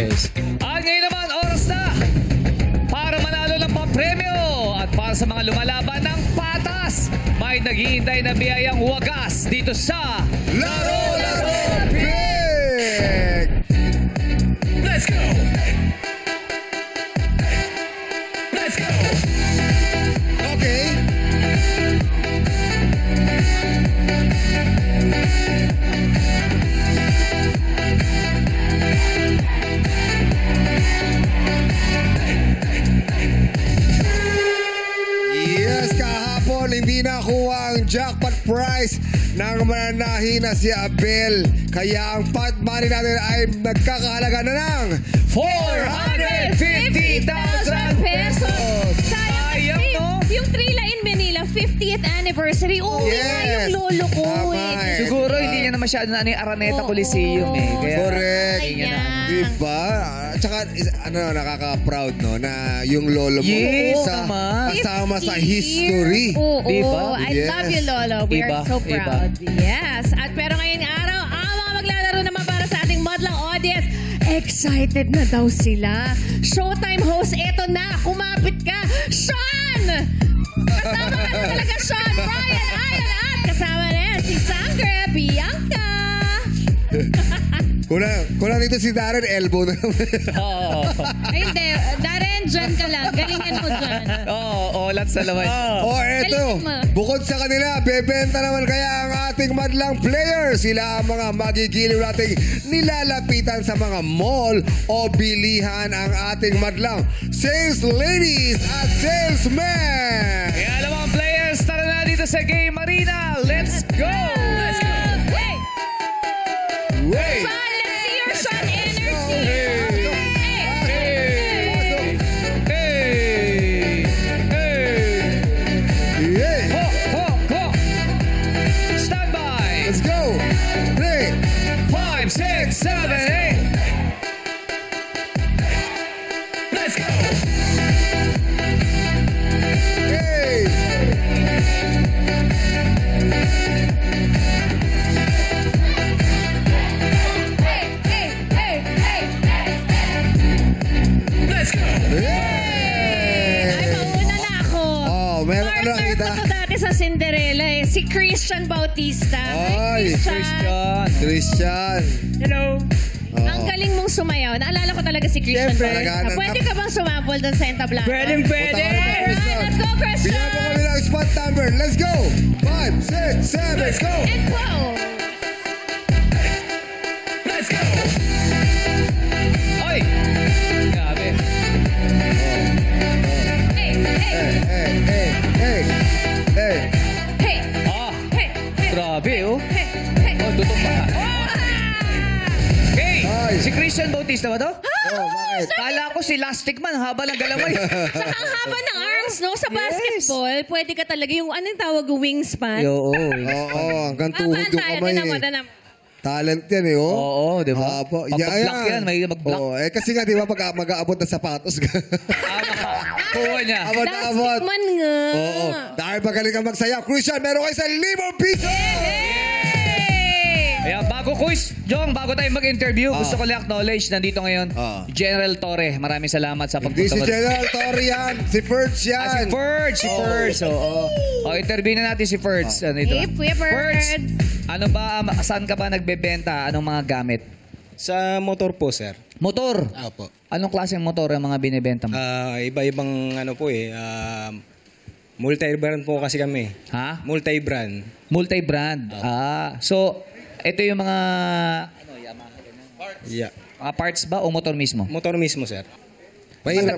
Yes. At ngayon naman, oras na para manalo ng papremyo at para sa mga lumalaban ng patas. May naghihintay na biyayang wagas dito sa Laro Big! Let's go! Let's go! Okay. Yes, kahapon hindi nakuha ang jackpot prize ng mananahi na si Abel. Kaya ang pot money natin ay nagkakahalaga na ng 450,000 pesos! Sayang, no? Yung Trila in Manila, 50th anniversary. Uuwi nga yung lolo ko. Siguro hindi niya na masyado na yung Araneta Coliseum eh. Kaya, Correct. Ayan. Diba? At saka, nakaka-proud, no? Na yung lolo mo Yes, sa, naman. kasama sa history. Oo. Diba? I Yes. love you, Lolo. We Iba, are so proud. Yes. At pero ngayong araw, ang mga maglalaro naman para sa ating Madlang audience, excited na daw sila. Showtime host, eto na. Kumapit ka. Sean! Kasama ka na talaga, Sean. Brian, Ayan, at kasama na yan si Sangre, Bianca. Kuna dito si Darren, elbow na naman. Oo. Ay, hindi. Darren, dyan ka lang. Galingan mo dyan. Oo, olat sa laman. Oh, eto. Galing mo. Bukod sa kanila, bebenta naman kaya ang ating madlang players. Sila ang mga magigiliw nating nilalapitan sa mga mall o bilihan ang ating madlang sales ladies at salesmen. Kaya alam mga players, tara na dito sa Game Arena. Let's go! Let's go! Hey! Wait. Sean, let's see your Sean energy. Hey! Hey! Hey! Yeah. Ho! Ho! Ho! Stand by! Let's go. 3, 5, 6, 7, 8! Let's go! hey. Let's go! Yeah. Ay, mauna na ako. Oh, meron ka na Partner kita. ko to dati sa Cinderella eh. Si Christian Bautista. Ay, Christian. Hello. Oo. Ang galing mong sumayaw. Naalala ko talaga si Christian Siyempre. Bautista. Pwede ka bang sumample doon sa Entablanca? Pwede! Alright, let's go, Christian. Bigyan mo kami ng spot number. Let's go. 5, 6, 7, let's go. And quo. Let's go! Oy! Grabe. Hey, hey, Hey, hey, hey, hey. hey, Ah! hey, hey. Grabe, oh. Hey, hey. Oh, tutok pa. Hey! Ay. Si Christian Bautista ba to? Oh, bakit? Kala ko si Lastic Man, haba ng galamay. Saka ang haba ng arms, no? Sa basketball, pwede ka talaga yung, anong tawag, wingspan? Oo. Oo, hanggang tuhod yung tayo, kamay. tinan mo. Talent yan eh, oh. Oo, di ba? Apo. Mag-block yan, may mag-block. Oo, kasi nga, di ba, pag mag-aabot ng sapatos ka. Kuha niya. abot na abot. Plastic man nga. Oo. Dahil magaling kang magsayaw. Christian, meron kayo sa 5 piso! Hey! Kaya bago quiz, Jong, bago tayo mag-interview, gusto ko lang acknowledge, nandito ngayon, Ah. General Torre. Maraming salamat sa Hindi si pagpunta. General Torre yan. Si Ferds Si yan. Ferds, si Ferds. Oo. Interview na natin si Ferds. Dito. Hey, Ferds. Ano ba, saan ka ba nagbebenta? Anong mga gamit? Sa motor po, sir. Motor. Apo. Anong klaseng motor ang mga binibenta mo? Iba-ibang ano po eh. Multi-brand po kasi kami. Ha? Multi-brand. Multi-brand. So, ito yung mga Yeah. mga parts ba o motor mismo? Motor mismo, sir.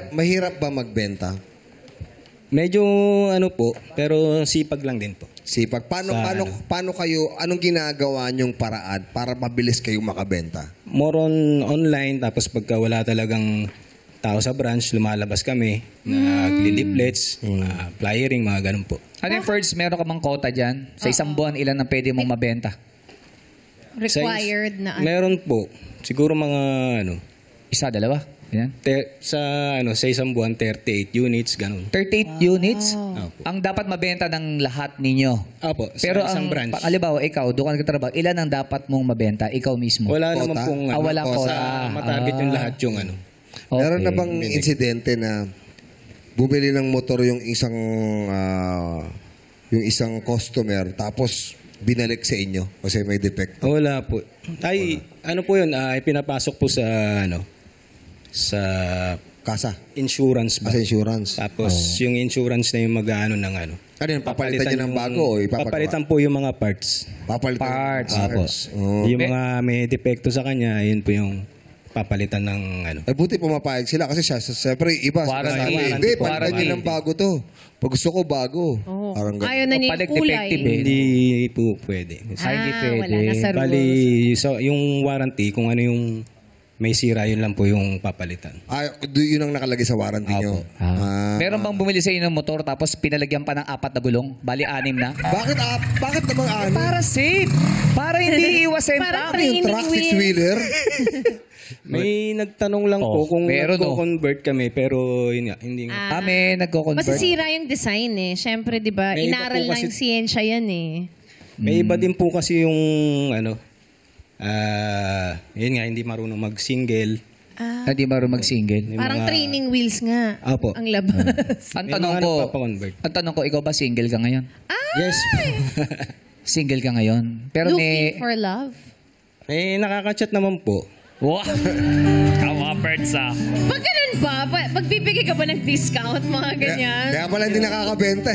Mahirap ba magbenta? Medyo ano po, pero sipag lang din po. Sipag. Paano kayo, anong ginagawa nyong paraan para mabilis kayong makabenta? More on online, tapos pagka wala talagang tao sa branch, lumalabas kami, nagli-leaflets, flyering, mga ganun po. Ano yung Ferds, meron ka bang quota dyan? Sa isang buwan, ilan ang pwede mong mabenta? Required na. Meron po. Siguro mga Isa, dalawa. Yan. Sa isang buwan, 38 units, ganun. 38 units? Opo. Ang dapat mabenta ng lahat ninyo. Opo, sa Pero isang ang, branch. halimbawa, ikaw, doon ka nagtatrabaho, ilan ang dapat mong mabenta? Ikaw mismo? Wala Quota? naman pong Walang quota. quota. matarget yung lahat yung ano. Okay. Meron na bang insidente na bumili ng motor yung isang customer tapos binalik sa inyo kasi may defect? Wala po. Ay, ano po yun, pinapasok po sa, sa Kasa? insurance ba? As insurance? Tapos, yung insurance na yung mag-ano ng ano. Ano yun? Papalitan nyo ng bago o ipapagawa? Papalitan po yung mga parts. Papalitan Parts. ng Apo. Oh. Yung mga may depekto sa kanya, yun po yung papalitan ng ano. Ay, buti pumapayag sila kasi siyempre iba. Warranty. Sabi, Warranty. hindi, palitan nyo Warranty. ng bago to. Pag gusto ko, bago. Oh. Parang ganun. Ayaw na niya Papalit yung kulay. defective eh. Hindi po pwede. Hindi pwede. Wala na sa rules. Bali, so, yung warranty, kung ano yung may sira, yun lang po yung papalitan. Yun ang nakalagay sa warranty nyo. Meron bang bumili sa inyo ng motor tapos pinalagyan pa ng 4 na gulong? Bali, 6 na? Bakit namang ano? Para safe. Para hindi iwas sa Parang impang. Yung truck six-wheeler? May nagtanong lang po kung meron, convert kami, pero yun nga, hindi nga. May nagko-convert. Masisira yung design eh. Siyempre, di ba? May iba Inaral po na kasi- yung siyensya yan eh. May iba din po kasi yung, yun nga, hindi marunong mag-single. Hindi marunong mag-single. Yung Parang mga- training wheels nga. Opo. Ang labas. Ang May tanong mga ko, nagpapakonvert. ikaw ba single ka ngayon? Yes. Single ka ngayon. Pero Looking for love. May nakaka-chat naman po. Wow! Kawaperts ah. Pag ganun ba? Magbibigay ka ba ng discount, mga ganyan? Kaya pala hindi nakakabenta.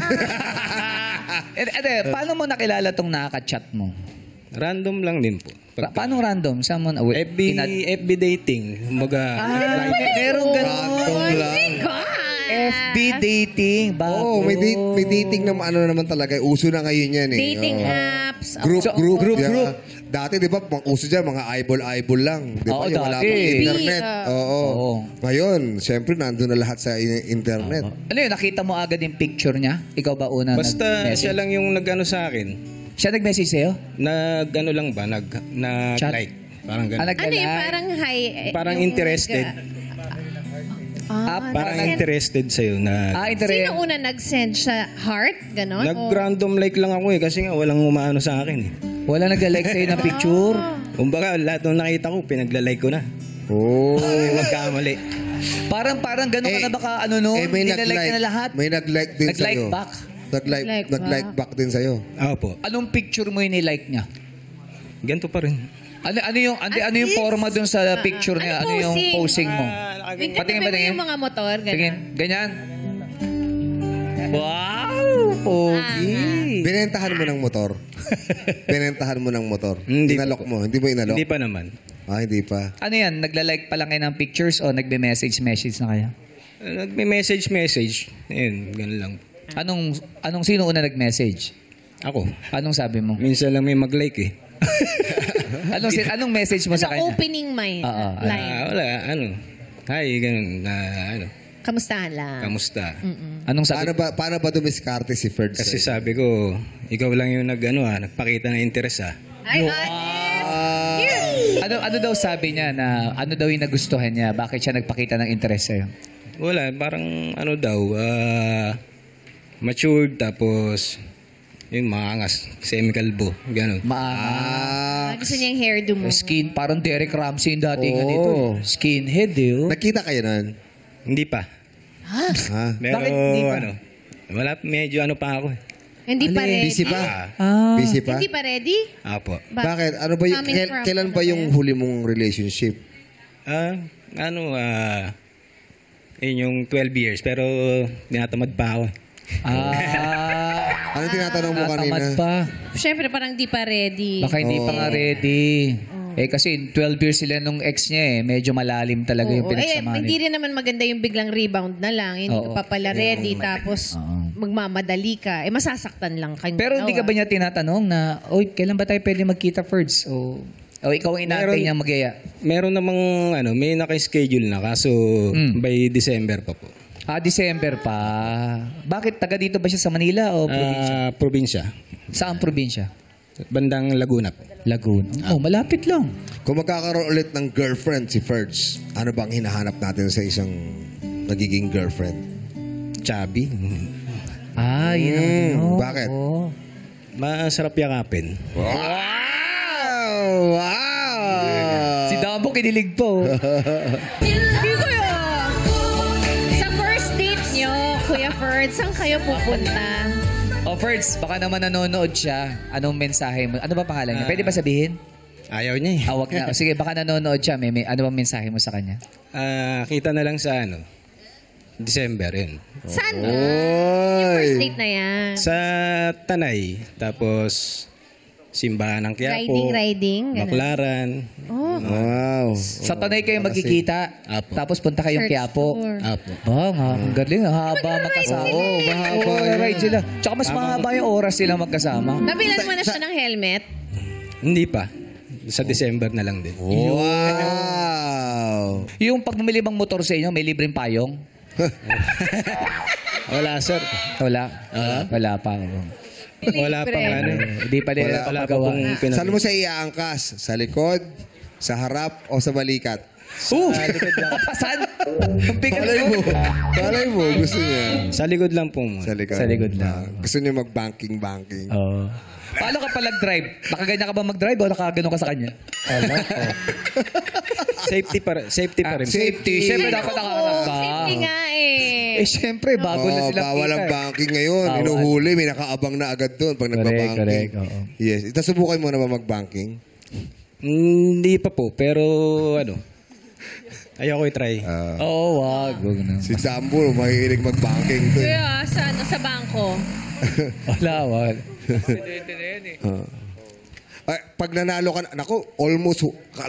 Paano mo nakilala tong nakaka-chat mo? Random lang din po. Paano random? Someone, FB dating. Kumbaga, meron ganun. Random lang. God! FB dating. Oo, may dating na ano naman talaga. Uso na ngayon yan eh. Dating Oo. apps. Group. Group. Dati, di ba, uso dyan, mga eyeball lang. Di ba, Oo, yung wala dati. pang internet. Oo. Oo. Ngayon, siyempre, nandun na lahat sa internet. Ano yun? Nakita mo agad yung picture niya? Ikaw ba una basta nag-message? siya lang yung nag-ano sa akin. Siya nag-message sa'yo? Nag-ano lang ba? Chat? Nag-like. Parang ganun. Ano yung parang high? Parang yung interested. Parang nag-send- interested sa'yo na... Sino una nag-send siya? Heart? Ganon? Nag-random like lang ako eh kasi nga walang umaano sa akin eh. Wala nag-like sa'yo ng picture? Kumbaga lahat ng nakita ko pinagla-like ko na. Oo. Magkamali. Parang gano'n ka na baka ano no? may Nilalike ka na lahat? May nag-like din Nag-like sa'yo. back? Nag-like back din sa'yo. Opo. Anong picture mo yung nilike niya? Ganito pa rin. Ano yung forma dun sa picture niya? Ano yung posing mo? Tingnan Patingin, mo patingin. yung mga motor. Ganon. Tingin, ganyan. Wow! Pogi! Binentahan mo ng motor. Binentahan mo ng motor. Hindi Inalok mo. Hindi mo inalok? Hindi pa naman. Hindi pa. Ano yan? Nagla-like pa lang kayo ng pictures o nagbe-message na kayo? Nagme-message. Ayun, ganun lang. Sino una nag-message? Ako. Anong sabi mo? Minsan lang may mag-like eh. Anong message mo sa Ano, kanya? opening my Oo, line. Wala, hi, ganun, Kamustahan lang. kamusta? Anong sabi? Paano ba dumiskarte si Ferd? Kasi sabi ko, ikaw lang yung nagpakita ng interest Ay, Ano daw sabi niya na ano daw yung nagustuhan niya? Bakit siya nagpakita ng interest sa'yo? Wala, parang matured, tapos yung maangas, semi-kalbo, ganun. gusto niya yung hairdo mo. Skin, parang Derek Ramsey yung dating Oo. ganito. Skinhead eh. Oh. Nakita kayo nun? Hindi pa. Ha? Pero Bakit hindi pa? wala, medyo pa ako eh. Hindi pa ready. Busy pa? Busy pa? Hindi pa ready? Apo. Bakit? Ano ba yung, Coming from kailan ba yung huli mong relationship? Yun yung 12 years, pero tinatamad pa ako. Ano tinatanong mo kanina? Natamad pa. Siyempre, parang di pa ready. Baka hindi pa nga ready. Kasi 12 years sila nung ex niya eh. Medyo malalim talaga yung pinagsamahan. Hindi rin naman maganda yung biglang rebound na lang. Hindi Oo. ka pa pala ready. Tapos, magmamadali ka. Masasaktan lang kanya. Pero hindi ka ba niya tinatanong na, oy, kailan ba tayo pwede magkita first? O ikaw ang inaantay niya magyaya? Meron namang, may naka-schedule na, kaso by December pa po. December pa. Bakit? Taga dito ba siya sa Manila o probinsya? Probinsya. Saan probinsya? Bandang Laguna po. Laguna. Oh, malapit lang. Kung magkakaroon ulit ng girlfriend si Ferds, ano bang hinahanap natin sa isang nagiging girlfriend? Chubby. Ah, yun ang ano. Bakit? Oo. Masarap yakapin. Wow! Wow! Si Damo kinilig po. Hindi ko yun. Sa first date nyo, Kuya Ferd, saan kayo pupunta? Oh, Ferds, baka naman nanonood siya. Anong mensahe mo? Ano ba pangalan niya? Pwede ba sabihin? Ayaw niya eh. Awag na. O, sige, baka nanonood siya. Ano bang mensahe mo sa kanya? Kita na lang sa December yun. Saan? Oy! First date na yan. Sa Tanay. Tapos simbahan ng Quiapo. Riding. ganun. Baklaran. Oh, Wow! Sa Tanay kayo magkikita. Apo. Tapos punta kayong Church Quiapo. tour. Apo. Ang galing. Haba magkasama. sila. Oo, mahaba Oo, yun. ride sila. Tsaka mas mahaba yung oras sila magkasama. Nabilan mo na siya ng helmet? Hindi pa. Sa December na lang din. Wow! Yung pag bumili bang motor sa inyo, may libreng payong? Wala, sir. Wala. Wala pa. Wala pang Hindi pa nila Wala pa papagawa. pong pinag- Saan mo siya iaangkas? Sa likod? Sa harap? O sa balikat? Papasan! Ang bigat Malay mo. mo. Malay mo. Gusto niya. Sa likod lang po muna. Sa likod. Sa likod lang. Gusto niya mag-banking. Oo. Paano ka pa nag-drive? Nakaganyan ka ba mag-drive o nakagano ka sa kanya? Safety pa rin. Safety pa rin. Safety. Siyempre dapat nakakanap ka. Safety nga eh. Eh, siyempre, bago na silang bawal ang kita. banking ngayon. Bawal. Inuhuli. May nakaabang na agad doon pag nagbabanking. correct, oo. Yes. Ito, subukan mo na ba mag-banking? Hindi pa po. Pero ayoko i-try. Oo, wag. Wag na. Si Dambo, mahihilig mag-banking to. Kuya, sa bangko? Wala, wag. Ay, pag nanalo ka, naku, almost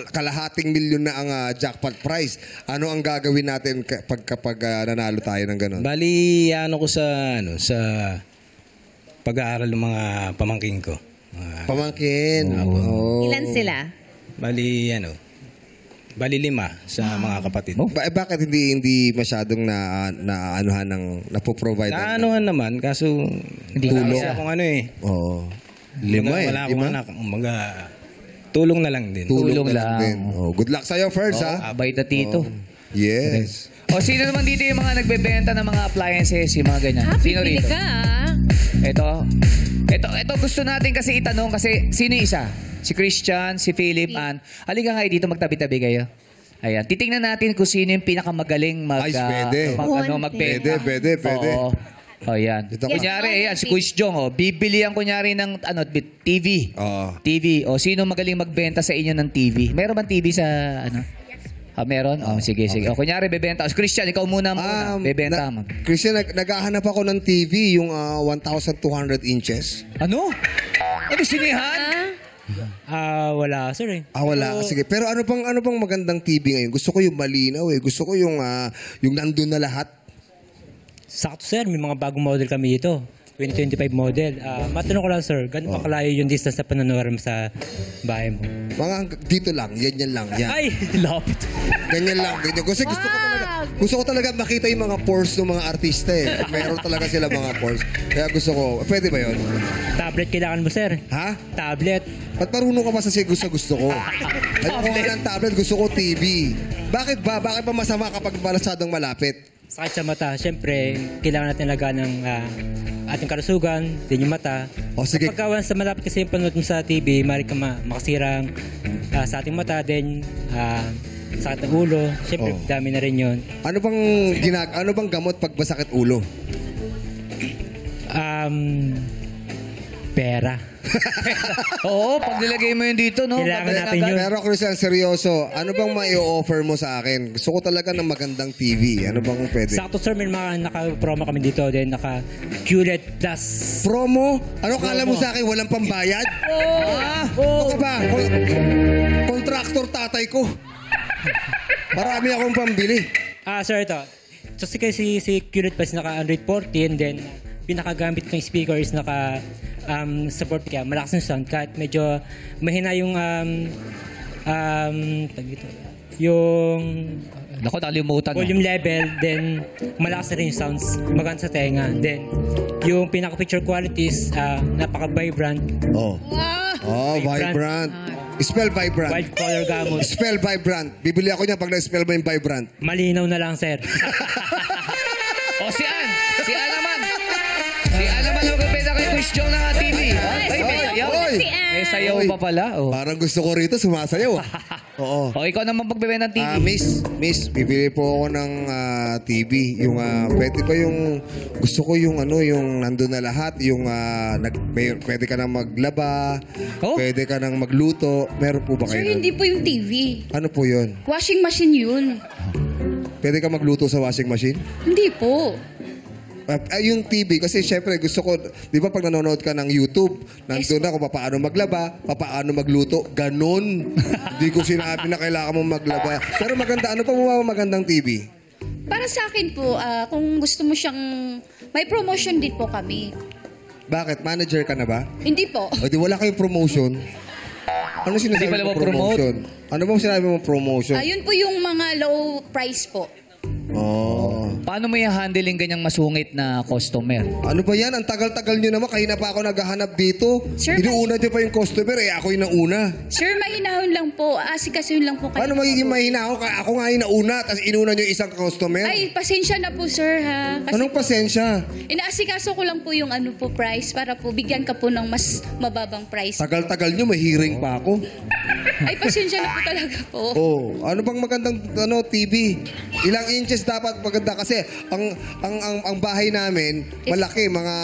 kalahating milyon na ang jackpot prize. Ano ang gagawin natin kapag nanalo tayo ng ganun? Bali, ko sa pag-aaral ng mga pamangking ko. Pamangkin. Oh. Ilan sila? Bali, bali 5 sa mga kapatid. Bakit hindi masyadong naanuhan ng napoprovide? Naanuhan naman, kaso hindi Tulong. kasi akong Oo. 5 eh. Wala akong anak. Tulong na lang din. Tulong lang. din. Oh, good luck sa'yo, Ferds, ha? Abay na tito. Yes. O, sino naman dito yung mga nagbebenta ng mga appliances, yung mga ganyan? Sino Pipili rito? ka ah. Ito gusto natin kasi itanong kasi sino yung isa? Si Christian, si Philip, Ann. Halika kayo dito, magtabi-tabi kayo. Ayan. Titingnan natin kung sino yung pinakamagaling Ay, pwede. magbenta. Pwede. Oo. O, yan. Ito, Kunyari, ayan, si Quiz Jong, bibilihan kunyari ng TV. Oo. TV. O, sino magaling magbenta sa inyo ng TV? Meron bang TV sa, meron? Sige. O, kunyari, bebenta. O, Christian, ikaw muna. Bebenta mo. Christian, naghahanap ako ng TV, yung 1,200 inches. Ano? Ano, sinihan? Wala, sir eh. Wala. Sige. Pero ano bang magandang TV ngayon? Gusto ko yung malinaw eh. Gusto ko yung nandun na lahat. Sakto, sir. May mga bagong model kami dito. 2025 model. Matanong ko lang, sir. Gano'n pa kalayo yung distance na panonood mo sa bahay mo? Mga dito lang. Yan lang. Yan. Ay! Lapit. Ganyan lang. Ganyan. Kasi gusto ko talaga makita yung mga pores ng mga artista eh. Meron talaga sila mga pores. Kaya gusto ko. Pwede ba yun? Tablet kailangan mo, sir. Ha? Tablet. Ba't marunong ka pa sa gusto ko? Ayoko nga ng tablet, gusto ko TV. Bakit ba? Bakit ba masama kapag masyadong malapit? Sakit sa mata. Siyempre, kailangan natin lagaan ng ating kalusugan, din yung mata. O sige. Kapag sa malapit kasi yung panood mo sa TV, maaari ka makasirang sa ating mata, din sakit ng ulo. Siyempre, dami na rin yun. Ano bang gamot pag masakit ulo? Pera. Oo, pag nilagay mo yun dito, no? Kailangan Pag natin agad. yun. Pero Christian, seryoso, ano bang mai-offer mo sa akin? Gusto ko talaga ng magandang TV. Ano bang pwede? Sakto, sir, may mga naka-promo kami dito, then naka-QLED Plus. Promo? Ano kala mo sa akin? Walang pambayad? Ano ka ba? Contractor tatay ko. Marami akong pambili. Sir, ito. So, si QLED Plus naka-Android 14, then pinakagamit ng speaker is support kaya malakas ng sound kahit medyo mahina yung Naku, nakalimutan. volume level, then malakas na rin yung sounds, maganda sa tenga. Then yung pinaka-picture quality is napaka-vibrant. Oh. Oh, Vibrant. Spell Vibrant. White color gamot. Spell Vibrant. Bibili ako niya pag na-spell mo yung Vibrant. Malinaw na lang, sir. O si Ann. Si Ann naman. Si Ann naman ang magpapita kay question ng TV. Ay, may sayaw. Oy. Si Ann. May sayaw pa pala. Oh. Parang gusto ko rito sumasayaw. Oo. O, ikaw naman magbibenta ng TV. Miss, bibili po ako ng TV. Yung, pwede ba yung, gusto ko yung yung nandun na lahat, yung, pwede ka nang maglaba, Oh? pwede ka nang magluto. Meron po ba Sir, kayo? hindi po yung TV. Ano po yun? Washing machine yun. Pwede ka magluto sa washing machine? Hindi po. Yung TV, kasi syempre gusto ko, di ba pag nanonood ka ng YouTube, nandun na kung paano maglaba, paano magluto, ganun. Hindi ko sinabi na kailangan mo maglaba. Pero maganda, ano pa mo magandang TV? Para sa akin po, kung gusto mo siyang... May promotion din po kami. Bakit? Manager ka na ba? Hindi po. O di wala kayong promotion. Ano sinasabi Hindi pala mo mo promote? promotion? Ano bang sinabi mo promotion? Ayun po yung mga low price po. Oh. Paano mo i-handling ganyang masungit na customer? Ano ba yan? Ang tagal-tagal nyo naman. Kanina pa ako naghahanap dito. Sir, Inuuna nyo pa yung customer. Ako yung nauna. Sir, mahinahon lang po. Asikasuhin lang po kayo. Paano magiging mahina ako? Ako nga yung nauna, tapos inuna nyo yung isang customer. Ay, pasensya na po, sir, ha? Kasi Anong pasensya? inaasikaso ko lang po yung price para po bigyan ka po ng mas mababang price. Tagal-tagal nyo, may hearing pa ako. Ay, pasensya na po talaga po. Oh, ano bang magandang TV? Ilang inches dapat maganda kasi ang bahay namin malaki, mga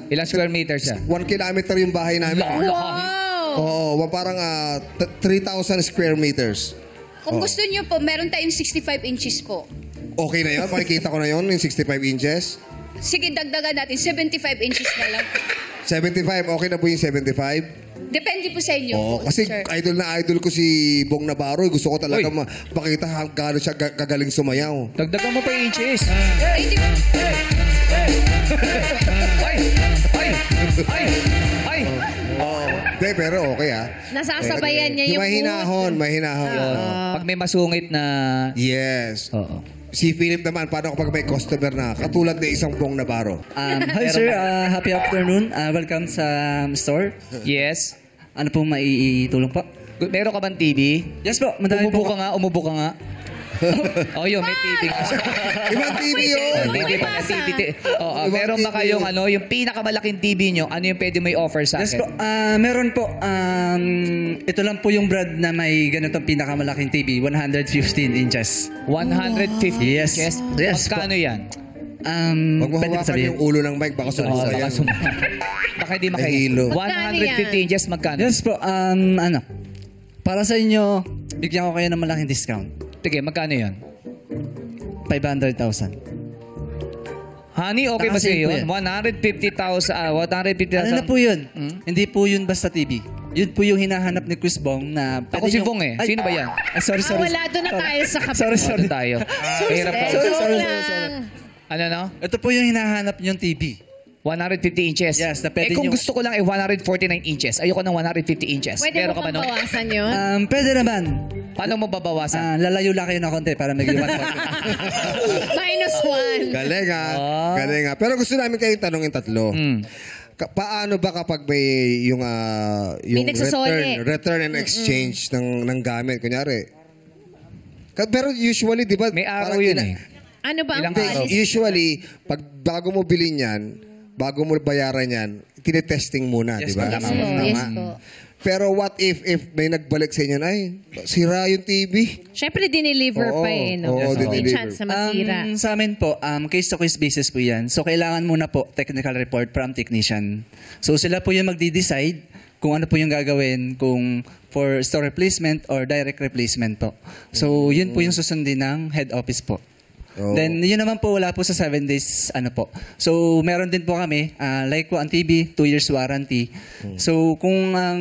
Ilang square meters siya? 1 kilometer yung bahay namin. Wow! Oo, parang 3,000 square meters. Kung gusto niyo po, meron tayong 65 inches po. Okay na yun? Makikita ko na yun, yung 65 inches. Sige, dagdagan natin. 75 inches na lang. 75, okay na po yung 75? Depende po sa inyo. Oo, po, kasi sir. idol na idol ko si Bong Navarro. Gusto ko talaga Uy. makita gaano siya kagaling sumayaw. Dagdagan mo pa yung inches. Ay, hindi po. Ay! Ay! Ay! Ay! Oo. Hindi, pero okay Nasasabayan niya yung Mahinahon, mahinahon. Yun. Pag may masungit na... Yes. Oo. Si Philip naman, paano kapag may customer na katulad ng isang Bong Navarro? Hi sir, happy afternoon. Welcome sa store. Yes. Ano pong maitulong po? Meron ka bang TV? Yes po, madami Umubo po. ka nga, umubo ka nga. Oh, yun, may TV ka. Ibang TV yun! Hindi pa TV. Oo, Ibang meron ba TV kayong yun. yung pinakamalaking TV nyo? Ano yung pwede may offer sa Yes akin? po, meron po. Ito lang po yung brand na may ganitong pinakamalaking TV, 115 inches. 150 Yes. inches? Yes po. Magkano yan? Huwag mo Pwede hawakan sabihin. yung ulo ng mic, baka Oo, sumusa baka yan. baka hindi Nahilo. makain. Magkano 150 yan? inches, magkano? Yes po, para sa inyo, bigyan ko kayo ng malaking discount. Sige, magkano yan? 500,000. Honey, okay ba Nakasin sa'yo po yun? yan. 150,000. Ano na po yun? Hmm? Hindi po yun basta TV. Yun po yung hinahanap ni Chris Bong na... Ako si Bong eh. Sino ba yan? Sorry. Wala doon na tayo sa kapatid. Sorry. Sorry tayo. Mahirap ka. Sorry. Ano no? Ito po yung hinahanap yung TV. 150 inches. Yes, na pwede kung nyo- gusto ko lang 149 inches. Ayoko ng 150 inches. Pwede Meron mo ka ba pang nun? bawasan yun? Pwede naman. Paano mo babawasan? Lalayo lang kayo ng konti para maging -1. Galing ha. Ah. Galing ha. Pero gusto namin kayong tanongin tatlo. Hmm. Paano ba kapag may yung May nagsasoli. return and exchange ng gamit kunyari? Pero usually, 'di ba? May araw parang yun eh. Ano ba ang Ilang Hindi, policy? usually pag bago mo bilhin 'yan, bago mo bayaran 'yan, tinetesting muna, Yes, 'di ba? tama. Yes po, yes po. Pero what if may nagbalik sa inyo na, ay, sira yung TV? Siyempre, dineliver Oo, pa eh. No? oo, May dineliver. chance na masira. Sa amin po, case-to-case basis po yan. So, kailangan muna po technical report from technician. So, sila po yung magdi-decide kung ano po yung gagawin, kung for store replacement or direct replacement po. So, yun po yung susundin ng head office po. Oo. Then, yun naman po, wala po sa 7 days, po. So, meron din po kami, like po ang TV, 2 years warranty. So, kung ang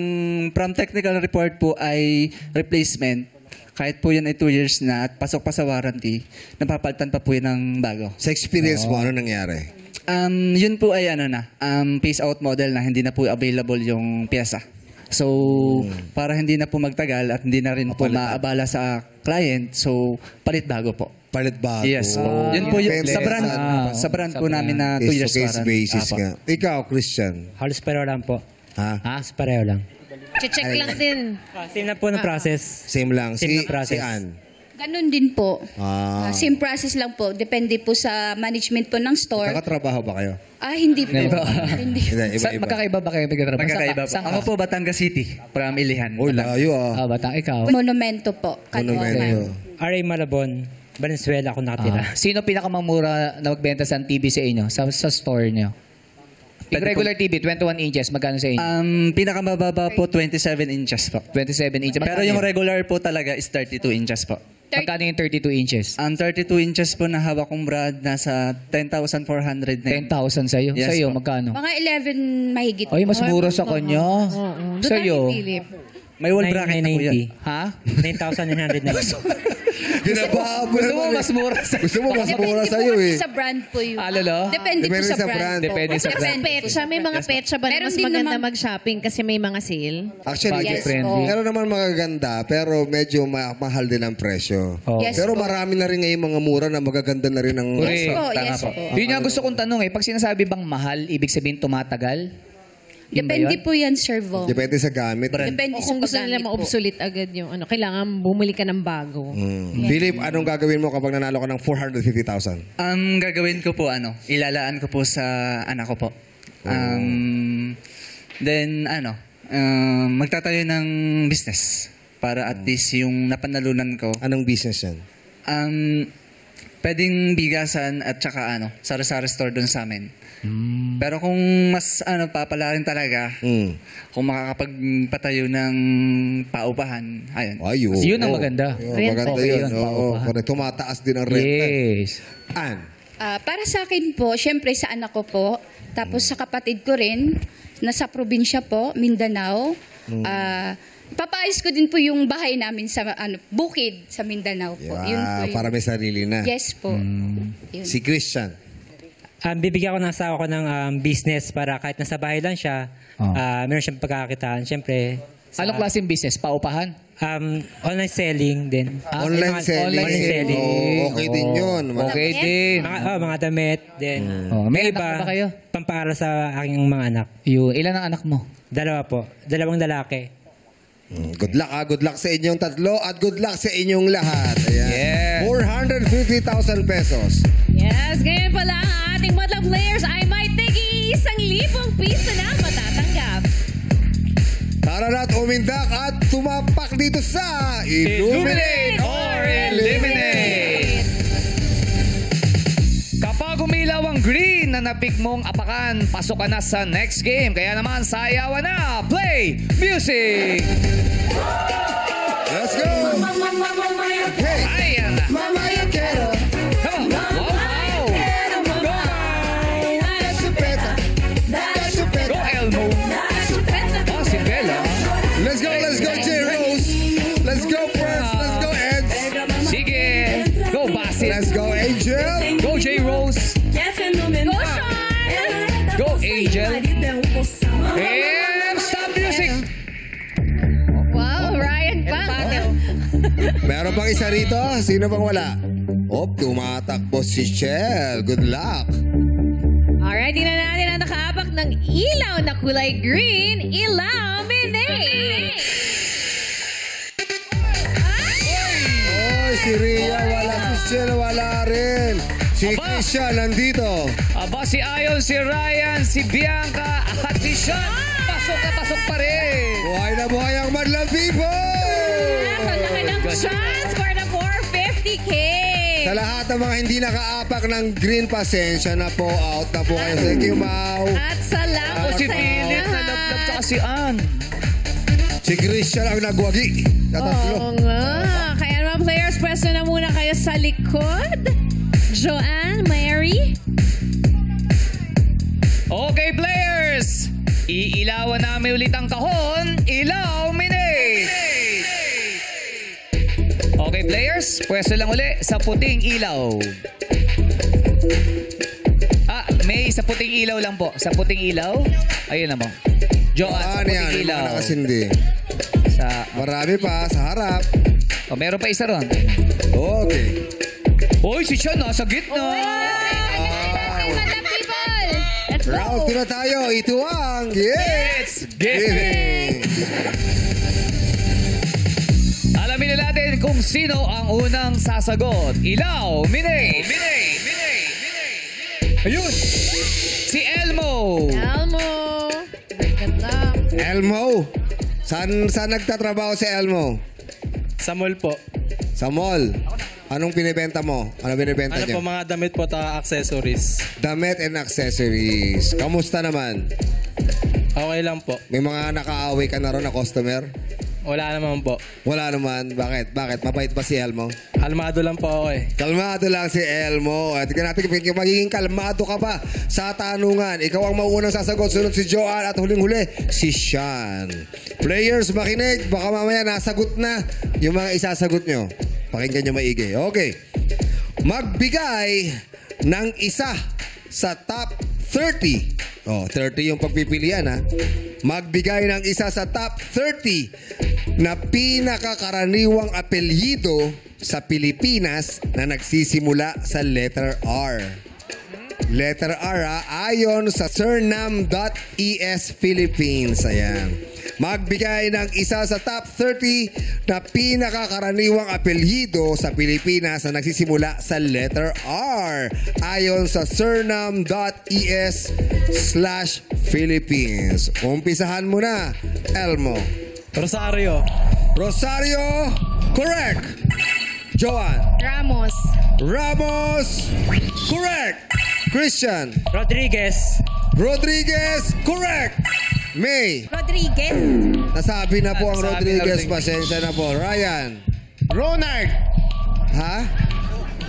from technical report po ay replacement, kahit po yan ay 2 years na at pasok pa sa warranty, napapalitan pa po yun ng bago. Sa experience mo, ano nangyari? Yun po ay phase out model na hindi na po available yung pyesa. So, para hindi na po magtagal at hindi na rin po maabala sa client, so palit bago po. Palit bago. Yes po. Yun po yung Depende sa brand po namin na 2 years Case-to-case warranty. basis Apo. nga. Ikaw, Christian. Halos pero lang po. Ha? Mas pareho lang. Check lang din. Same na po ng process. Same lang. Same Si na process. Ann. Ganun din po. Same process lang po. Depende po sa management po ng store. Nakatrabaho ba kayo? Hindi po. Hindi. Hindi, Sa, iba-iba. magkakaiba ba kayo magkatrabaho? Magkakaiba po. Saan Ako ka? po, Batangas City. From Ilihan. Uy, layo Ah, Batang ikaw. Monumento po. Monumento. RA Malabon, Valenzuela ako nakatira. Sino pinakamamura na magbenta sa TV sa inyo? Sa store nyo? Yung regular TV, 21 inches, magkano sa inyo? Pinakamababa po, 27 inches po. 27 inches. Pero yung regular po talaga is 32 inches po. Magkano yung 32 inches? Ang 32 inches po na hawak kong brad, nasa 10,400 na yun. 10,000 sa'yo? Yes, Sa'yo, po. magkano? Mga 11 mahigit. Ay, mas mura sa kanya. Doon tayo Sa'yo? Philip. May wall bracket na po yan. 990. Ha? 9,900 na lang. Ginabahan mo Gusto mo naman mas eh. mura sa... Gusto mo mas Depende mura po sa'yo kasi eh. sa brand po yun. Lolo? Depende po Depende sa sa brand. brand. Depende sa Pero brand. petsa, may mga petsa ba na Meron mas din maganda naman- mag-shopping kasi may mga sale? Actually, Budget Yes friendly. po. meron naman magaganda, pero medyo mahal din ang presyo. Oh. Yes Pero po. marami na rin ngayon mga mura na magaganda na rin ang... Yes po, Tama yes po. po. Yun yung gusto kong tanong eh. Pag sinasabi bang mahal, ibig sabihin tumatagal? Yun ba Depende yun? po yan, Sir Vo. Depende sa gamit. Depende O sa kung gusto nila paggamit po. ma-obsolete agad yung ano, kailangan bumili ka ng bago. Philip, anong gagawin mo kapag nanalo ka ng 450,000? Ang gagawin ko po, ilalaan ko po sa anak ko po. Then, magtatayo ng business para at least yung napanalunan ko. Anong business yan? Pwedeng bigasan at saka sari-sari store doon sa amin. Pero kung mas papalarin talaga, kung makakapagpatayo ng paupahan, ayun. Ayun. Yun ang maganda. Maganda Okay yun. yun, Oo, paupahan. correct. Tumataas din ang renta. Yes. Ann? Para sa akin po, syempre sa anak ko po, tapos sa kapatid ko rin, nasa probinsya po, Mindanao. Papaayos ko din po yung bahay namin sa bukid sa Mindanao po. Yun po yun. Para may sarili na. Yes po. Yun. Si Christian. Bibigyan ko ng asawa ko ng business para kahit nasa bahay lang siya, meron siyang pagkakakitaan. Siyempre, Anong klaseng business? Paupahan? online selling din. Online selling. Online selling. Oo, okay din yun. Okay din. Mga damit, then May yung anak na ba kayo? pampaaral sa aking mga anak. Ilan ang anak mo? 2 po. 2 lalaki. Good luck Good luck sa inyong tatlo at good luck sa inyong lahat. Ayan. Yes. 450,000 pesos. Yes, ngayon pala ang ating Madlang players ay may tigi 1,000 piso na matatanggap. Tara na't umindak at tumapak dito sa Illuminate or Eliminate. Kapag umilaw ang green na napik mong apakan, pasok ka na sa next game. Kaya naman, sayawan na. Play music! Let's go! Hey! Ayan na. Mama, you quiero. Come on. Wow! Da chupeta. Da Go, chupeta. Elmo. Oh, si Bella. Let's go, J-Rose. Let's go first. Let's go, Eds. Sige. Go, Basit. Let's go, Angel. Go, J-Rose. Go, Sean! Go, Angel. And stop music. Wow, Ryan pa. Meron pang isa rito. Sino bang wala? Tumatakbo si Chel. Good luck. Alright, tingnan natin ang nakaapak ng ilaw na kulay green. Illuminate! Oy, si Rhea wala. Si Chel wala rin. Si Aba. Christian nandito. Aba, si Ayon, si Ryan, si Bianca, at si Sean. Pasok pa rin. Buhay na buhay ang Madlang people! Yes, ang laki ng chance for the 450K. Sa lahat ng mga hindi nakaapak ng green, pasensya na po. Out na po kayo. Thank you, Mau. At salamat O si sa Philip, na lablab tsaka si Ann. Si Christian ang nagwagi. Sa tatlo. Oo nga. Kaya mga players, pwesto na muna kayo sa likod. Joanne, Mary. Okay, players. Iilawan namin ulit ang kahon. Illuminate! Okay, players. Pwesto lang uli sa puting ilaw. May sa puting ilaw lang po. Sa puting ilaw. Ayun na po. Joanne, sa Ano yan? puting Yung ilaw. mga nakasindi. Sa, Marami pa sa harap. meron pa isa ron. Okay. Uy, si Sean nasa gitna. Madlang people. Let's Round 2 na tayo. Ito ang It's Giving! Alamin na natin kung sino ang unang sasagot. Ilaw, Minay! Ayun! Si Elmo! Elmo. Ganda. Elmo. Saan nagtatrabaho si Elmo? Sa mall po. Sa mall. Anong binibenta mo? Ano binibenta Ano niyo? po, mga damit po ta accessories. Damit and accessories. Kamusta naman? Okay lang po. May mga nakaaway ka na ron na customer? Wala naman po. Wala naman. Bakit? Mabait ba si Elmo? Kalmado lang po ako eh. Kalmado lang si Elmo. At tignan natin kung magiging kalmado ka pa sa tanungan. Ikaw ang mauunang sasagot. Sunod si Joanne at huling-huli si Sean. Players, makinig. Baka mamaya nasagot na yung mga isasagot nyo. Pakinggan nyo maigi. Okay. Magbigay ng isa sa top 30. Oh, 30 yung pagpipilian ha. Magbigay ng isa sa top 30 na pinakakaraniwang apelyido sa Pilipinas na nagsisimula sa letter R. Letter R ha, ayon sa Suriname.es Philippines. Ayan. Magbigay ng isa sa top 30 na pinakakaraniwang apelyido sa Pilipinas na nagsisimula sa letter R. Ayon sa Suriname.es/Philippines. Umpisahan mo na, Elmo. Rosario. Rosario, correct. Joanne. Ramos. Ramos, correct. Christian. Rodriguez. Rodriguez, correct. May. Rodriguez. Nasabi na po ang Nasabi na Rodriguez. Rodriguez. Pasensya na po. Ryan. Ronald! Ha?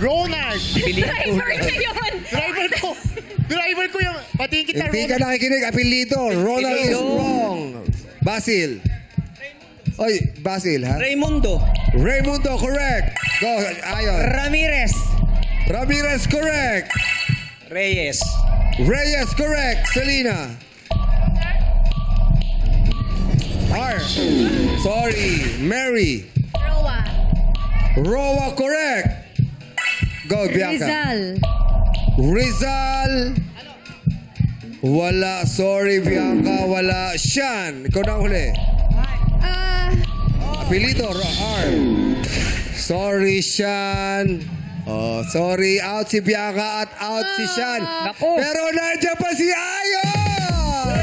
Ronald! Driver na yun. Driver ko! Driver ko yung... Patingin kita, Hindi ka Ronald. nakikinig. Apelido. Ronald is wrong. Basil. Oy, Basil, ha? Raimundo. Raimundo, correct. Go, Ayon. Ramirez. Ramirez, correct. Reyes. Reyes, correct. Selena. R. Sorry. Mary. Roa. Roa, correct. Go, Bianca. Rizal. Wala. Sorry, Bianca. Wala. Sean. Ikaw na ang huli. Apelido, R. Sorry, Sean. Oh, sorry. Out si Bianca at out si Sean. Naku. Pero nandiyan pa si Ayon!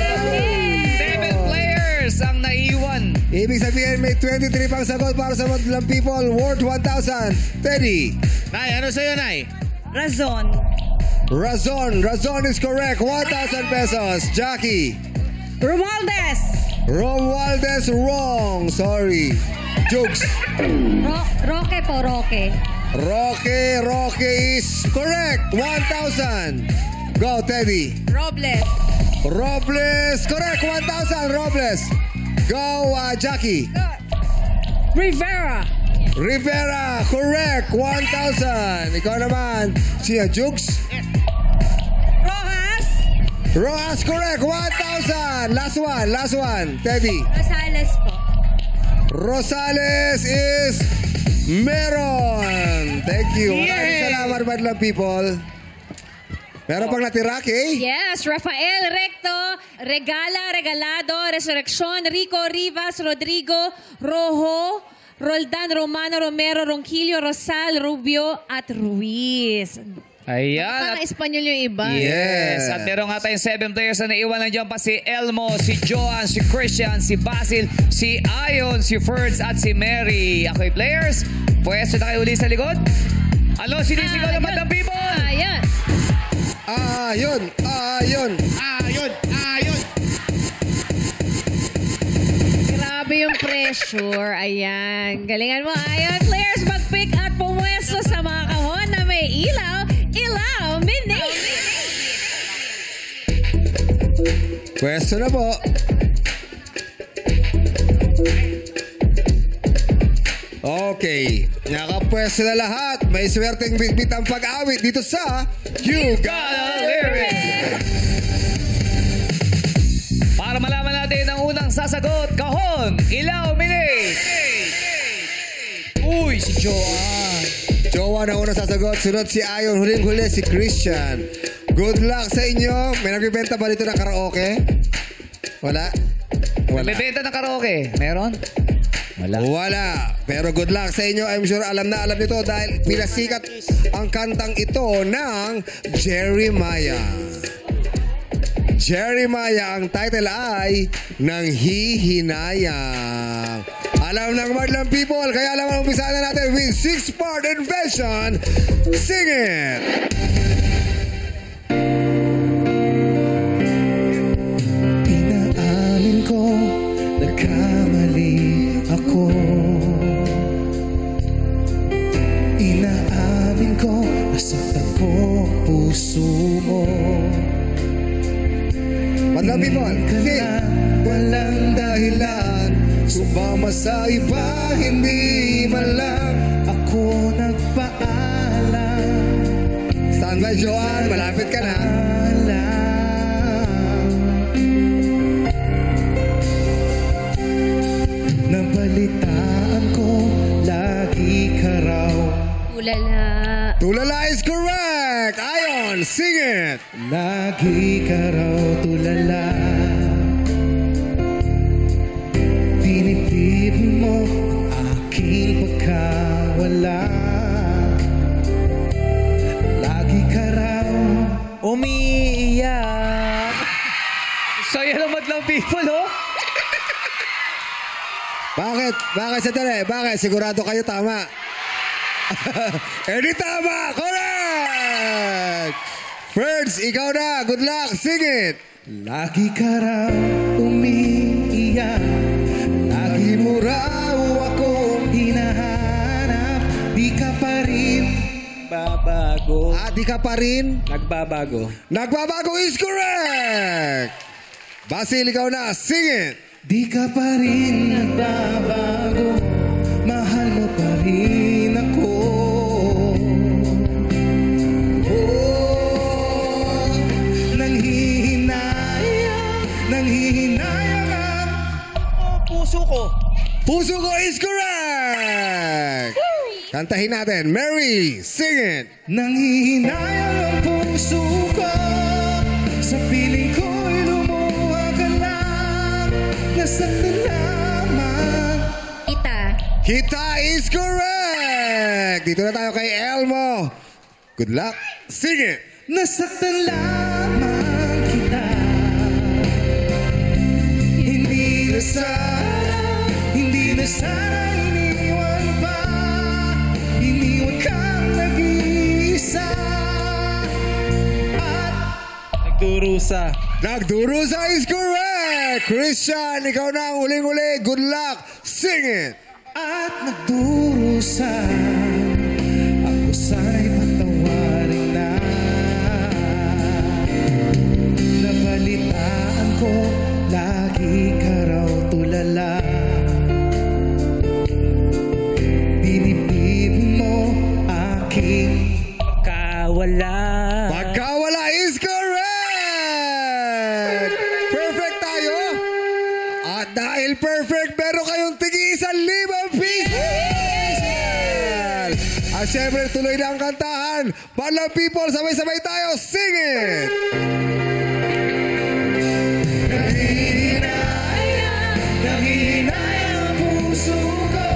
7 players ang naiwan. Ibig sabihin, may 23 pang sagot para sa Madlang People. Worth 1,000. Teddy. Nay, ano sa'yo, Nay? Razon. Razon. Razon is correct. 1,000 pesos. Jackie. Romualdez. Romualdez, wrong. Sorry. Jokes. Roque po, Roque. Roque is correct. 1,000. Go, Teddy. Robles. Robles, correct. 1,000. Robles. Go, Jackie. Rivera. Rivera, correct. 1,000. Ikaw naman. Siya, Jukes. Rojas. Rojas, correct. 1,000. Last one. Teddy. Rosales po. Rosales is meron. Thank you. Maraming salamat, Madlang People. Meron pang natira, Kay? Yes, Rafael Recto, Regala, Regalado, Resurrección, Rico Rivas, Rodrigo, Rojo, Roldan, Romano, Romero, Ronquillo, Rosal, Rubio, at Ruiz. Ayan. Parang Espanyol yung iba. Yes. At meron nga tayong 7 players na naiwan. Nandiyan pa si Elmo, si Joanne, si Christian, si Basil, si Ayon, si Ferds, at si Mary. Ako'y players. Pwesto na kayo uli sa likod. Ano sinisigaw ng Madlang People? Ayan. Ayon. Grabe yung pressure. Ayan. Galingan mo, Ayon. Players, mag-pick at pumwesto sa mga kahon na may ilaw. Ilaw, mini. Pwesto na po. Okay. Nakapwesto na lahat. May swerteng bitbit ang pag-awit dito sa You Gotta Lyrics. Para malaman natin ang unang sasagot, kahon, ilaw, mini. Uy, si Joanne. Joanne ang unang sasagot. Sunod si Ayon. Huling-huli si Christian. Good luck sa inyo. May nagbibenta ba dito ng karaoke? Wala? May benta ng karaoke. Meron? Wala. Pero good luck sa inyo. I'm sure alam na alam nito dahil pinasikat ang kantang ito ng Jeremiah. Jeremiah, ang title ay Nanghihinayang. Alam ng Madlang people, kaya alam ang umpisa na natin with 6-part invention. Sing it! Inaamin ko, nagkamali ako. Inaamin ko, nasaktan ko puso mo. Madlang people, sing! Walang dahilan, sumama sa iba, hindi man lang ako nagpaalam. Standby, Joanne, malapit ka na. Nabalitaan ko, lagi ka raw. Tulala. Tulala is correct! Ayon, sing it! Lagi ka raw tulala. Pinipib mo ang aking pagkawala. Lagi ka raw umiiyak. Saya ng Madlang people, oh. Bakit? Bakit sa tala? Bakit? Sigurado kayo tama. Edi tama! Correct! Ferds, ikaw na. Good luck. Sing it! Lagi ka raw umiiyak. Lagi mo raw akong hinahanap. Di ka pa rin Babago. Di ka pa rin? Nagbabago. Nagbabago is correct! Basil, ikaw na. Sing it! Di ka pa rin nagbabago. Mahal mo pa rin ako. Nanghihinayang ang puso ko. Puso ko is correct! Kantahin natin. Mary, sing it! Nanghihinayang ang puso ko. Sa piling ko'y lumuha ka lang. Nasaktan lamang. Kita is correct! Dito na tayo kay Elmo. Good luck. Sing it! Nasaktan lamang kita. Hindi na sana iniwan pa. Iniwan kang nag-iisa. At Nagdurusa. Nagdurusa is correct! Christian, ikaw na ang uling-uli. Good luck. Sing it! At nagdurusa. Ako sana'y patawarin na. Nabalitaan ko, lagi ka raw tulala. Binibib mo aking Pagkawala. Pagkawala is correct! Perfect tayo! At dahil perfect, meron kayong tig-1,000 pesos! At syempre, tuloy na ang kantahan. Madlang people, sabay-sabay tayo. Sing it! Nanghihinayang ang puso ko.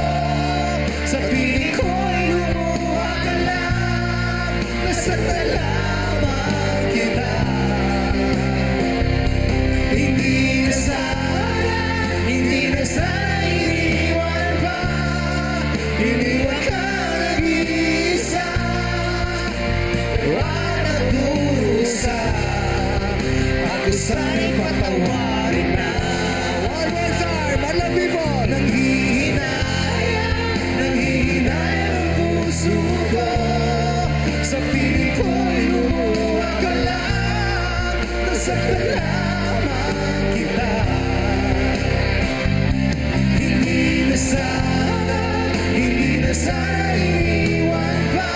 Sa piling ko'y lumuha ka lang. Nasaktan lamang kita. Hindi na sana iniwan pa. Iniwan ka nag-iisa. At nagdurusa. Ako sana'y patawarin na. One more time, Madlang people! Nanghihinayang ang puso ko. Sa piling ko'y lumuha ka lang. Nasaktan lamang kita. Hindi na sana iniwan pa.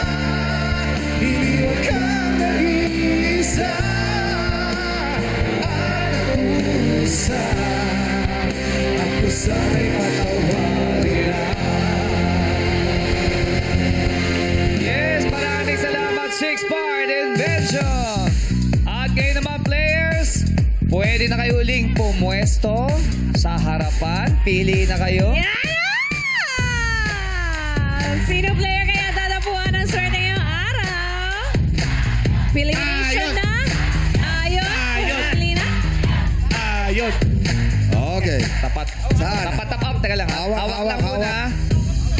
Iniwan kang nag-iisa. At nagdurusa. Ako sana'y patawarin na. Yes, maraming salamat, 6-part invention. Pwede na kayo uling pumwesto sa harapan. Pili na kayo. Sino player kaya tatapuan ng swerte ngayong araw? Elimination na? Ayun. Lina? Ayun. Okay. Tapat. Saan? Tapat, tapat. Teka lang. Hawak, lang hawak, muna.